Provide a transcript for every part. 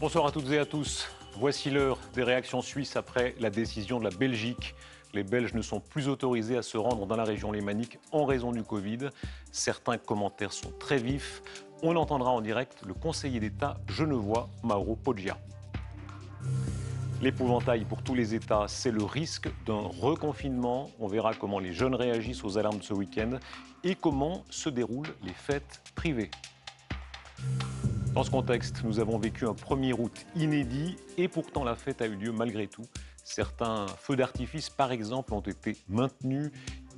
Bonsoir à toutes et à tous. Voici l'heure des réactions suisses après la décision de la Belgique. Les Belges ne sont plus autorisés à se rendre dans la région lémanique en raison du Covid. Certains commentaires sont très vifs. On entendra en direct le conseiller d'État genevois Mauro Poggia. L'épouvantail pour tous les États, c'est le risque d'un reconfinement. On verra comment les jeunes réagissent aux alarmes de ce week-end et comment se déroulent les fêtes privées. Dans ce contexte, nous avons vécu un 1er août inédit et pourtant la fête a eu lieu malgré tout. Certains feux d'artifice, par exemple, ont été maintenus.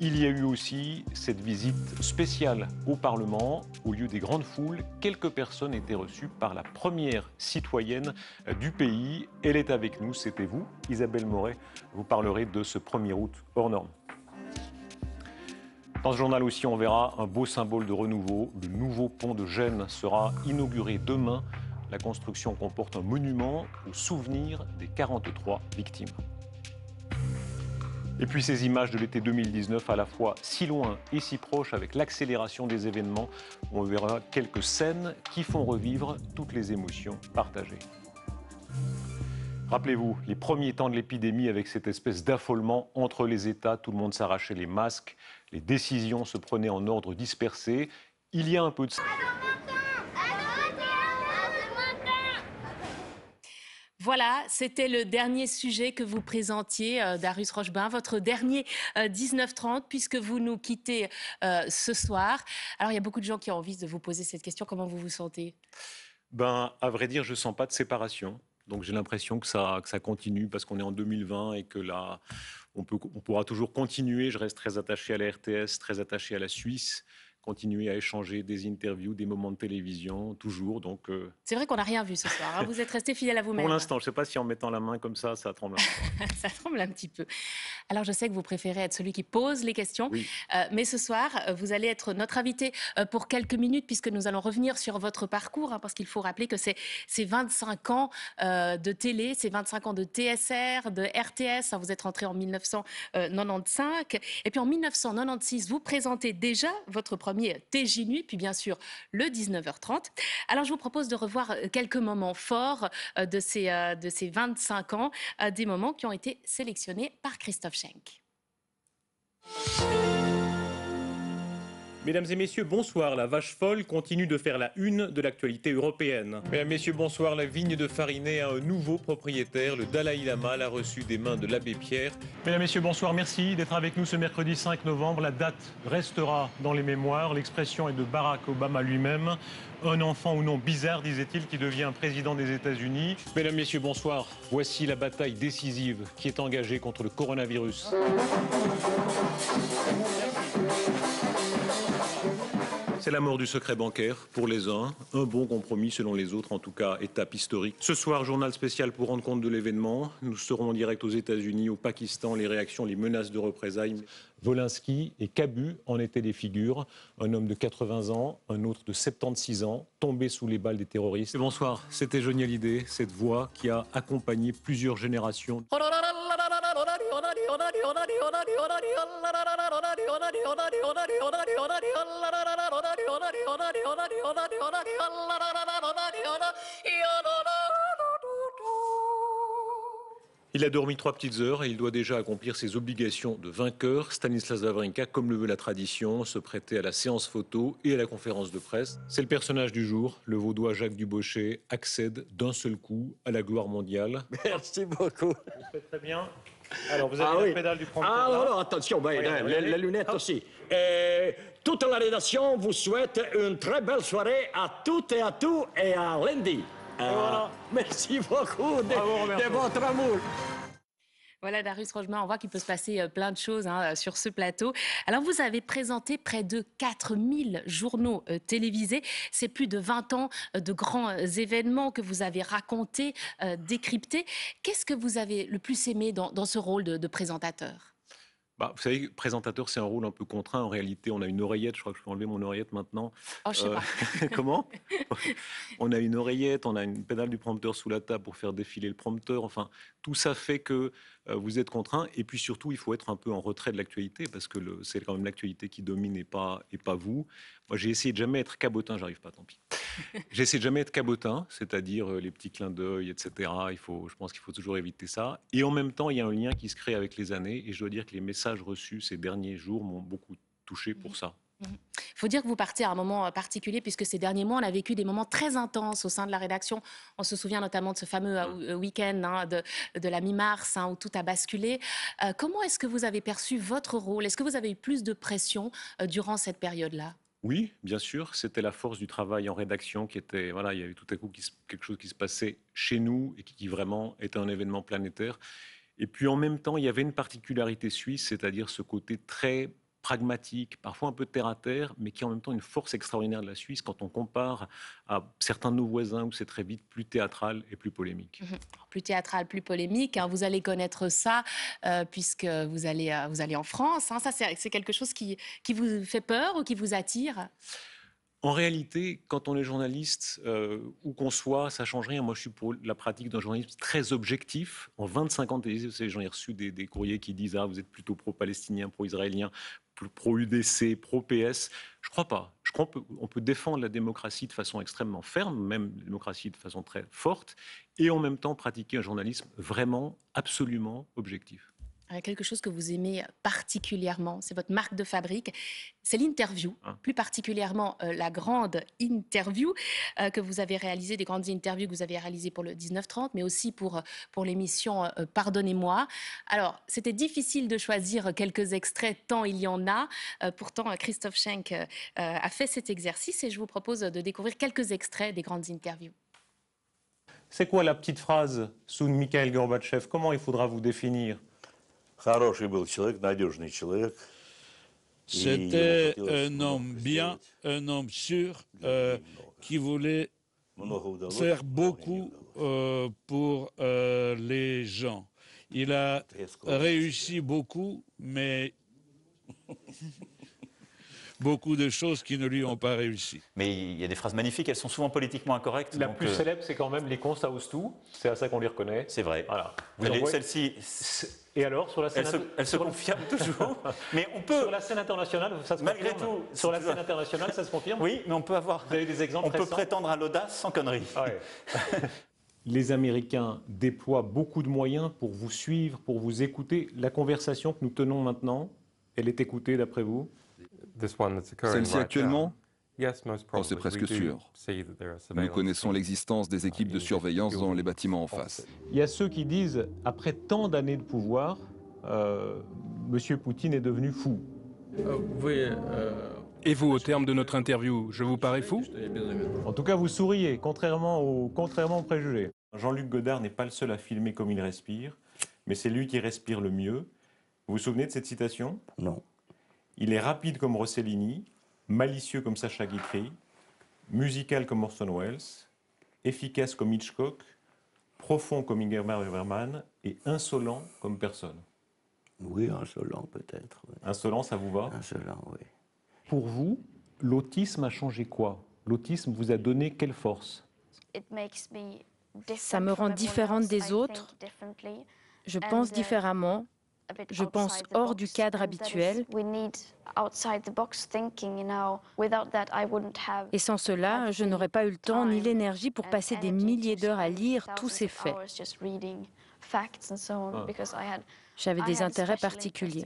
Il y a eu aussi cette visite spéciale au Parlement. Au lieu des grandes foules, quelques personnes étaient reçues par la première citoyenne du pays. Elle est avec nous, c'était vous, Isabelle Moret. Vous parlerez de ce 1er août hors norme. Dans ce journal aussi, on verra un beau symbole de renouveau. Le nouveau pont de Gênes sera inauguré demain. La construction comporte un monument au souvenir des 43 victimes. Et puis ces images de l'été 2019, à la fois si loin et si proche, avec l'accélération des événements. On verra quelques scènes qui font revivre toutes les émotions partagées. Rappelez-vous, les premiers temps de l'épidémie avec cette espèce d'affolement entre les États, tout le monde s'arrachait les masques, les décisions se prenaient en ordre dispersé. Il y a un peu de... Voilà, c'était le dernier sujet que vous présentiez, Darius Rochebin, votre dernier 19h30, puisque vous nous quittez ce soir. Alors, il y a beaucoup de gens qui ont envie de vous poser cette question. Comment vous vous sentez ? À vrai dire, je ne sens pas de séparation. Donc j'ai l'impression que ça continue parce qu'on est en 2020 et que là, on pourra toujours continuer. Je reste très attaché à la RTS, très attaché à la Suisse. Continuer à échanger des interviews, des moments de télévision, toujours. Donc, c'est vrai qu'on n'a rien vu ce soir, hein. Vous êtes resté fidèle à vous-même. Pour l'instant, je ne sais pas si en mettant la main comme ça tremble. Ça tremble un petit peu. Alors, je sais que vous préférez être celui qui pose les questions. Oui. Mais ce soir, vous allez être notre invité pour quelques minutes, puisque nous allons revenir sur votre parcours, hein, parce qu'il faut rappeler que c'est 25 ans de télé, c'est 25 ans de TSR, de RTS. Hein, vous êtes rentré en 1995. Et puis en 1996, vous présentez déjà votre premier TJ Nuit, puis bien sûr le 19h30. Alors, je vous propose de revoir quelques moments forts de ces 25 ans, des moments qui ont été sélectionnés par Christophe Schenk. Mesdames et messieurs, bonsoir. La vache folle continue de faire la une de l'actualité européenne. Mesdames, messieurs, bonsoir. La vigne de Farinet a un nouveau propriétaire. Le Dalai Lama l'a reçu des mains de l'abbé Pierre. Mesdames, messieurs, bonsoir. Merci d'être avec nous ce mercredi 5 novembre. La date restera dans les mémoires. L'expression est de Barack Obama lui-même. Un enfant ou non bizarre, disait-il, qui devient président des États-Unis. Mesdames, messieurs, bonsoir. Voici la bataille décisive qui est engagée contre le coronavirus. C'est la mort du secret bancaire pour les uns, un bon compromis selon les autres, en tout cas étape historique. Ce soir, journal spécial pour rendre compte de l'événement. Nous serons en direct aux États-Unis, au Pakistan, les réactions, les menaces de représailles. Volinsky et Cabu en étaient des figures. Un homme de 80 ans, un autre de 76 ans, tombé sous les balles des terroristes. Et bonsoir, c'était Johnny Hallyday, cette voix qui a accompagné plusieurs générations. Il a dormi 3 petites heures et il doit déjà accomplir ses obligations de vainqueur. Stanislas Wawrinka, comme le veut la tradition, se prêtait à la séance photo et à la conférence de presse. C'est le personnage du jour. Le Vaudois Jacques Dubochet accède d'un seul coup à la gloire mondiale. Merci beaucoup. Vous faites très bien. Alors, vous avez la pédale du prompteur. Alors, attention, les lunettes aussi. Toute la rédaction vous souhaite une très belle soirée à toutes et à tous et à lundi. Voilà. Merci beaucoup de votre amour. Voilà, Darius Rochebin, on voit qu'il peut se passer plein de choses sur ce plateau. Alors, vous avez présenté près de 4000 journaux télévisés. C'est plus de 20 ans de grands événements que vous avez racontés, décryptés. Qu'est-ce que vous avez le plus aimé dans ce rôle de présentateur ? Vous savez, présentateur, c'est un rôle un peu contraint. En réalité, on a une oreillette. Je crois que je peux enlever mon oreillette maintenant. Oh, je sais pas. Comment ? On a une oreillette, on a une pédale du prompteur sous la table pour faire défiler le prompteur. Enfin, tout ça fait que vous êtes contraint. Et puis surtout, il faut être un peu en retrait de l'actualité parce que c'est quand même l'actualité qui domine et pas vous. Moi, j'ai essayé de jamais être cabotin, j'arrive pas, tant pis. J'essaie de jamais être cabotin, c'est-à-dire les petits clins d'œil, etc. Je pense qu'il faut toujours éviter ça. Et en même temps, il y a un lien qui se crée avec les années. Et je dois dire que les messages reçus ces derniers jours m'ont beaucoup touché pour ça. Il faut dire que vous partez à un moment particulier, puisque ces derniers mois, on a vécu des moments très intenses au sein de la rédaction. On se souvient notamment de ce fameux week-end de la mi-mars, où tout a basculé. Comment est-ce que vous avez perçu votre rôle? Est-ce que vous avez eu plus de pression durant cette période-là? Oui, bien sûr, c'était la force du travail en rédaction qui était, voilà, il y avait tout à coup quelque chose qui se passait chez nous et qui vraiment était un événement planétaire. Et puis en même temps, il y avait une particularité suisse, c'est-à-dire ce côté très pragmatique, parfois un peu terre à terre, mais qui est en même temps une force extraordinaire de la Suisse quand on compare à certains de nos voisins où c'est très vite plus théâtral et plus polémique. Plus théâtral, plus polémique. Vous allez connaître ça puisque vous allez en France. Ça, c'est quelque chose qui vous fait peur ou qui vous attire? En réalité, quand on est journaliste, où qu'on soit, ça ne change rien. Moi, je suis pour la pratique d'un journalisme très objectif. En 25 ans de télévision, j'en ai reçu des courriers qui disent « Ah, vous êtes plutôt pro-palestinien, pro-israélien, pro-UDC, pro-PS ». Je ne crois pas. Je crois qu'on peut défendre la démocratie de façon extrêmement ferme, même la démocratie de façon très forte, et en même temps pratiquer un journalisme vraiment, absolument objectif. Quelque chose que vous aimez particulièrement, c'est votre marque de fabrique, c'est l'interview, plus particulièrement la grande interview que vous avez réalisée, des grandes interviews que vous avez réalisées pour le 19-30, mais aussi pour l'émission Pardonnez-moi. Alors, c'était difficile de choisir quelques extraits, tant il y en a. Pourtant, Christophe Schenk a fait cet exercice et je vous propose de découvrir quelques extraits des grandes interviews. C'est quoi la petite phrase sous Mikhail Gorbatchev? Comment il faudra vous définir? C'était un homme bien, un homme sûr, qui voulait faire beaucoup pour les gens. Il a réussi beaucoup, mais beaucoup de choses qui ne lui ont pas réussi. Mais il y a des phrases magnifiques, elles sont souvent politiquement incorrectes. La plus célèbre, c'est quand même les cons, ça ose tout. C'est à ça qu'on les reconnaît. C'est vrai. Voilà. Celle-ci, et alors, sur la scène elle se confirme toujours. Mais on peut. Sur la scène internationale, ça se malgré confirme. tout. Sur la scène internationale, ça se confirme. Oui, mais on peut avoir. Vous avez des exemples on peut prétendre à l'audace sans connerie. Ah ouais. Les Américains déploient beaucoup de moyens pour vous suivre, pour vous écouter. La conversation que nous tenons maintenant, elle est écoutée d'après vous? Celle-ci actuellement? Oh, c'est presque sûr. Nous connaissons l'existence des équipes de surveillance dans les bâtiments en face. Il y a ceux qui disent, après tant d'années de pouvoir, Monsieur Poutine est devenu fou. Et vous, au terme de notre interview, je vous parais fou? En tout cas, vous souriez, contrairement aux préjugés. Jean-Luc Godard n'est pas le seul à filmer comme il respire, mais c'est lui qui respire le mieux. Vous vous souvenez de cette citation? Non. Il est rapide comme Rossellini, malicieux comme Sacha Guitry, musical comme Orson Welles, efficace comme Hitchcock, profond comme Ingmar Bergman et insolent comme personne. Oui, insolent peut-être. Oui. Insolent, ça vous va? Insolent, oui. Pour vous, l'autisme a changé quoi? L'autisme vous a donné quelle force? Ça me rend différente des autres. Je pense différemment. Je pense hors du cadre habituel. Et sans cela, je n'aurais pas eu le temps ni l'énergie pour passer des milliers d'heures à lire tous ces faits. J'avais des intérêts particuliers.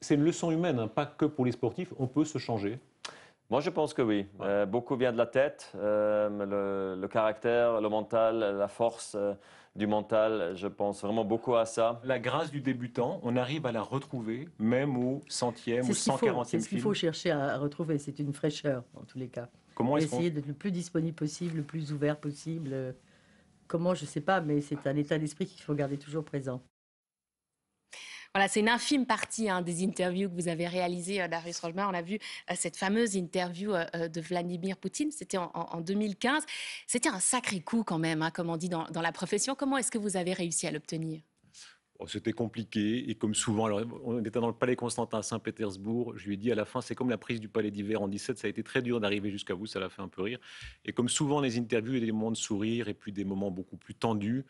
C'est une leçon humaine, pas que pour les sportifs. On peut se changer. Moi, je pense que oui. Beaucoup vient de la tête, le caractère, le mental, la force du mental. Je pense vraiment beaucoup à ça. La grâce du débutant, on arrive à la retrouver, même au 100e ou 140e film. C'est ce qu'il faut chercher à retrouver. C'est une fraîcheur, en tous les cas. Comment est-ce essayer d'être le plus disponible possible, le plus ouvert possible. Comment, je ne sais pas, mais c'est un état d'esprit qu'il faut garder toujours présent. Voilà, c'est une infime partie des interviews que vous avez réalisées, Darius Rollmer. On a vu cette fameuse interview de Vladimir Poutine, c'était en 2015. C'était un sacré coup quand même, comme on dit dans la profession. Comment est-ce que vous avez réussi à l'obtenir? C'était compliqué et comme souvent, alors on était dans le palais Constantin à Saint-Pétersbourg, je lui ai dit à la fin, c'est comme la prise du palais d'hiver en 17, ça a été très dur d'arriver jusqu'à vous, ça l'a fait un peu rire. Et comme souvent les interviews, il y a des moments de sourire et puis des moments beaucoup plus tendus.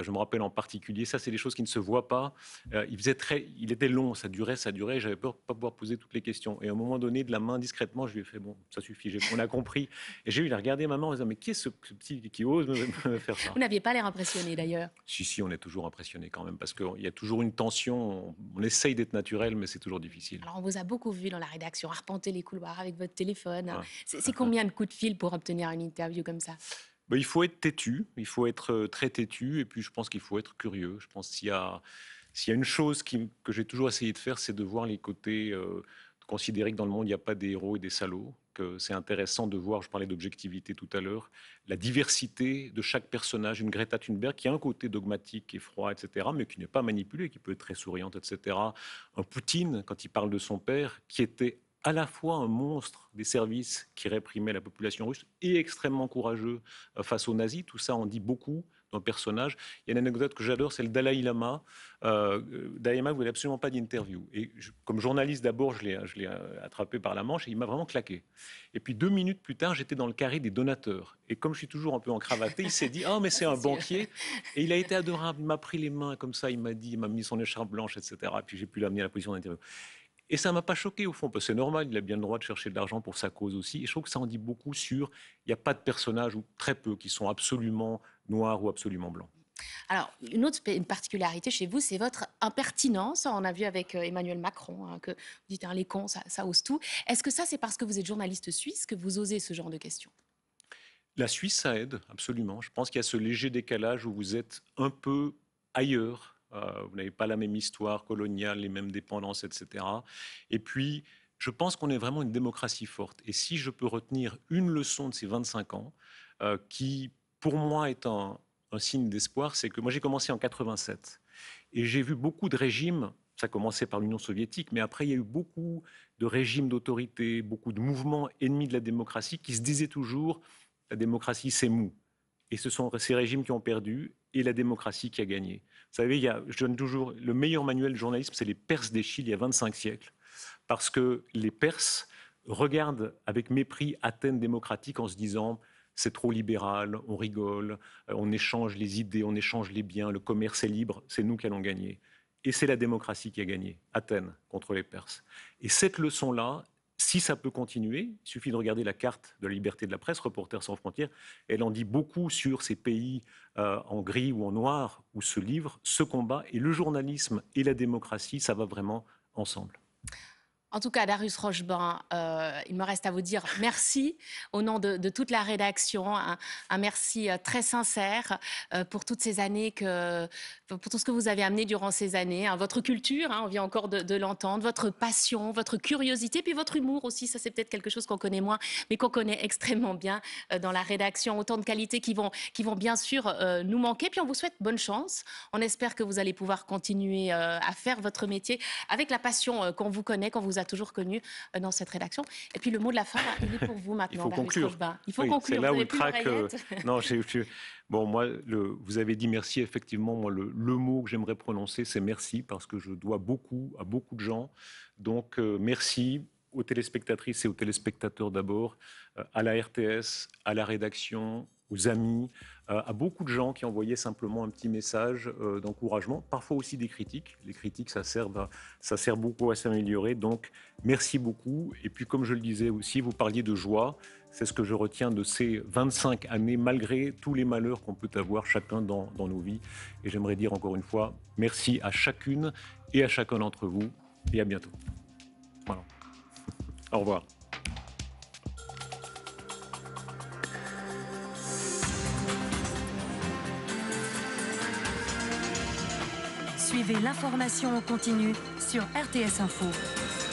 Je me rappelle en particulier, ça c'est des choses qui ne se voient pas. Il était long, ça durait, j'avais peur de ne pas pouvoir poser toutes les questions. Et à un moment donné, de la main discrètement, je lui ai fait, bon, ça suffit, on a compris. Et j'ai eu à regarder ma main en disant, mais qui est ce petit qui ose me faire ça? Vous n'aviez pas l'air impressionné d'ailleurs. Si, on est toujours impressionné quand même, parce qu'il y a toujours une tension, on essaye d'être naturel, mais c'est toujours difficile. Alors on vous a beaucoup vu dans la rédaction, arpenter les couloirs avec votre téléphone. Ouais. C'est combien de coups de fil pour obtenir une interview comme ça? Il faut être têtu, il faut être très têtu, et puis je pense qu'il faut être curieux. Je pense s'il y a une chose que j'ai toujours essayé de faire, c'est de voir les côtés, de considérer que dans le monde, il n'y a pas des héros et des salauds, que c'est intéressant de voir, je parlais d'objectivité tout à l'heure, la diversité de chaque personnage, une Greta Thunberg qui a un côté dogmatique et froid, etc., mais qui n'est pas manipulée, qui peut être très souriante, etc. Un Poutine, quand il parle de son père, qui était à la fois un monstre des services qui réprimait la population russe et extrêmement courageux face aux nazis. Tout ça en dit beaucoup d'un personnage. Il y a une anecdote que j'adore, c'est le Dalai Lama. Dalai Lama ne voulait absolument pas d'interview. Et comme journaliste, d'abord, je l'ai attrapé par la manche et il m'a vraiment claqué. Et puis 2 minutes plus tard, j'étais dans le carré des donateurs. Et comme je suis toujours un peu encravaté, il s'est dit « Ah, mais c'est un banquier !» Et il a été adorable. Il m'a pris les mains comme ça, il m'a mis son écharpe blanche, etc. Et puis j'ai pu l'amener à la position d'interview. Et ça ne m'a pas choqué au fond, parce que c'est normal, il a bien le droit de chercher de l'argent pour sa cause aussi. Et je trouve que ça en dit beaucoup sur, il n'y a pas de personnages, ou très peu, qui sont absolument noirs ou absolument blancs. Alors, une particularité chez vous, c'est votre impertinence. On a vu avec Emmanuel Macron que vous dites les cons, ça ose tout. Est-ce que ça, c'est parce que vous êtes journaliste suisse que vous osez ce genre de questions? La Suisse, ça aide, absolument. Je pense qu'il y a ce léger décalage où vous êtes un peu ailleurs. Vous n'avez pas la même histoire coloniale, les mêmes dépendances, etc. Et puis, je pense qu'on est vraiment une démocratie forte. Et si je peux retenir une leçon de ces 25 ans, qui, pour moi, est un signe d'espoir, c'est que moi, j'ai commencé en 87. Et j'ai vu beaucoup de régimes, ça commençait par l'Union soviétique, mais après, il y a eu beaucoup de régimes d'autorité, beaucoup de mouvements ennemis de la démocratie qui se disaient toujours « la démocratie, c'est mou ». Et ce sont ces régimes qui ont perdu et la démocratie qui a gagné. Vous savez, je donne toujours le meilleur manuel de journalisme, c'est les Perses d'Échille, il y a 25 siècles. Parce que les Perses regardent avec mépris Athènes démocratique en se disant c'est trop libéral, on rigole, on échange les idées, on échange les biens, le commerce est libre, c'est nous qui allons gagner. Et c'est la démocratie qui a gagné, Athènes contre les Perses. Et cette leçon-là, si ça peut continuer, il suffit de regarder la carte de la liberté de la presse, Reporters sans frontières, elle en dit beaucoup sur ces pays en gris ou en noir où se livre ce combat. Et le journalisme et la démocratie, ça va vraiment ensemble. En tout cas, Darius Rochebain, il me reste à vous dire merci au nom de toute la rédaction. Un merci très sincère pour toutes ces années, pour tout ce que vous avez amené durant ces années. Votre culture, on vient encore de l'entendre, votre passion, votre curiosité, puis votre humour aussi. Ça, c'est peut-être quelque chose qu'on connaît moins, mais qu'on connaît extrêmement bien dans la rédaction. Autant de qualités qui vont bien sûr nous manquer. Puis on vous souhaite bonne chance. On espère que vous allez pouvoir continuer à faire votre métier avec la passion qu'on vous connaît, qu'on vous a toujours connu dans cette rédaction. Et puis le mot de la fin, il est pour vous maintenant. Il faut conclure. Il faut conclure. C'est là où le trac. Non, bon, moi, vous avez dit merci. Effectivement, moi, le mot que j'aimerais prononcer, c'est merci, parce que je dois beaucoup à beaucoup de gens. Donc, merci aux téléspectatrices et aux téléspectateurs d'abord, à la RTS, à la rédaction, aux amis, à beaucoup de gens qui envoyaient simplement un petit message d'encouragement, parfois aussi des critiques. Les critiques, ça sert beaucoup à s'améliorer. Donc, merci beaucoup. Et puis, comme je le disais aussi, vous parliez de joie. C'est ce que je retiens de ces 25 années, malgré tous les malheurs qu'on peut avoir chacun dans nos vies. Et j'aimerais dire encore une fois, merci à chacune et à chacun d'entre vous. Et à bientôt. Voilà. Au revoir. Suivez l'information en continu sur RTS Info.